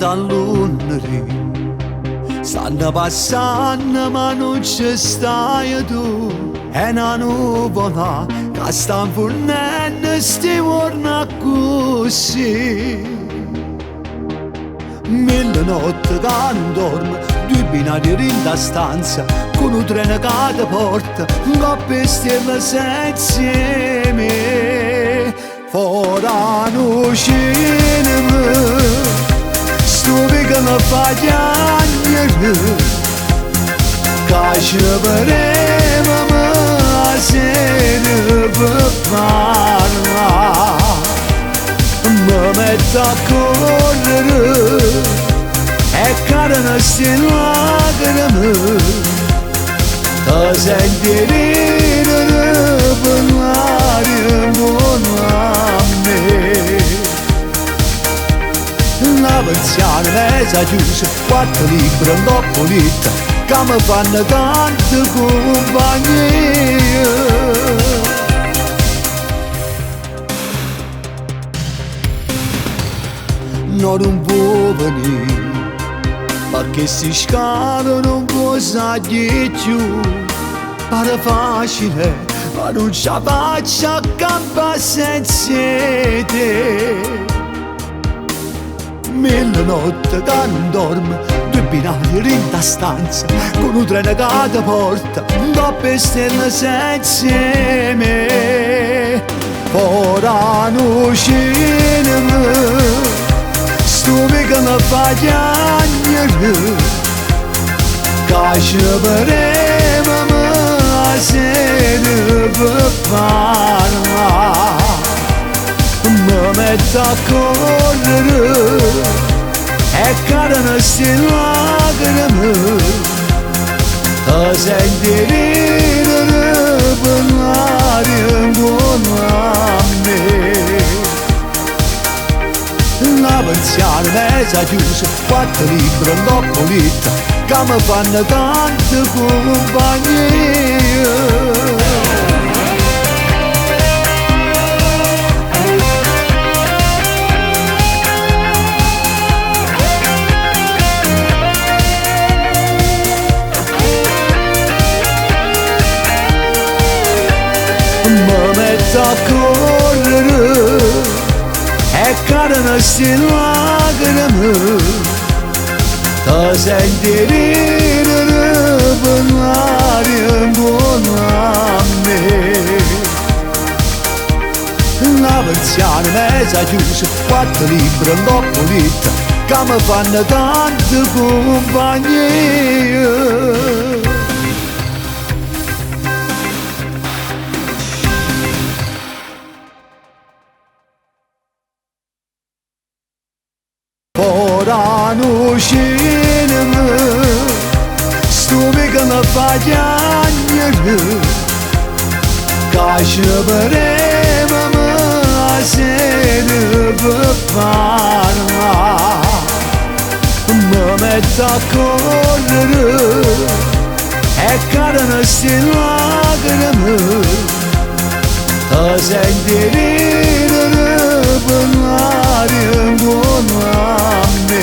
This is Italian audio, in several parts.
all'unri stanno passando ma non ci stai tu. È una nuvola che sta fornendo sti giorni così. Mille notti che non dormo, due binari in da stanza, con un treno che ti porta, un coppia stelle insieme. Fuori no cinema, stupi che mi fa piangere, che ci vedremo ma sera per parlare. Mi metto a correre e cadono sti lacrime, ti senti ridere parlare intorno a me. La persiana mezza chiusa, quattro libri un po' pulita, che mi fanno tanta compagnia. Non può venire perché si scala non può sapere più. Pare facile ma non ce la faccio a campare senza te. Mille notti che non dormo, due binari in da stanza, con un treno che ti porta, un coppia stelle senza me. Ora no cinema, stupi che mi fa piangere, che ci vedremo ma sera per parlare. Mi metto a correre e cadono sti lacrime, ti senti ridere parlare intorno a me. La persiana mezza chiusa, quattro libri un po' pulita, che mi fanno tanta compagnia. Mi metto a correre e cadono sti lacrime, ti senti ridere parlare intorno a me. La persiana mezza chiusa, quattro libri un po' pulita, che mi fanno tanta compagnia. Ora no cinema, stupi che mi fa piangere, che ci vedremo ma sera per parlare. Mi metto a correre e cadono sti lacrime, ti senti ridere parlare intorno a me.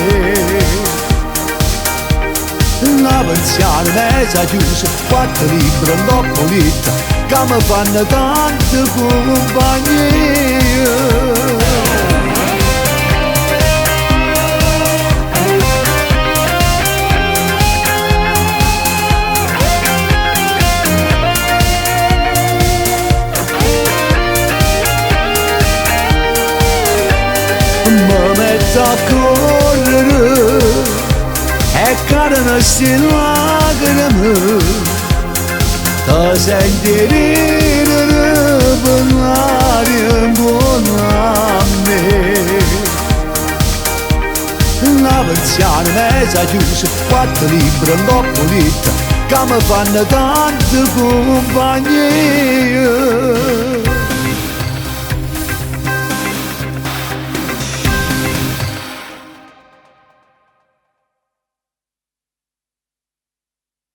La persiana mezza chiusa, quattro libri un po' pulita, che mi fanno tanta compagnia. Mi metto a correre e cadono sti lacrime, ti senti ridere parlare intorno a me. La persiana mezza chiusa, quattro libri un po' pulita, che mi fanno tanta compagnia.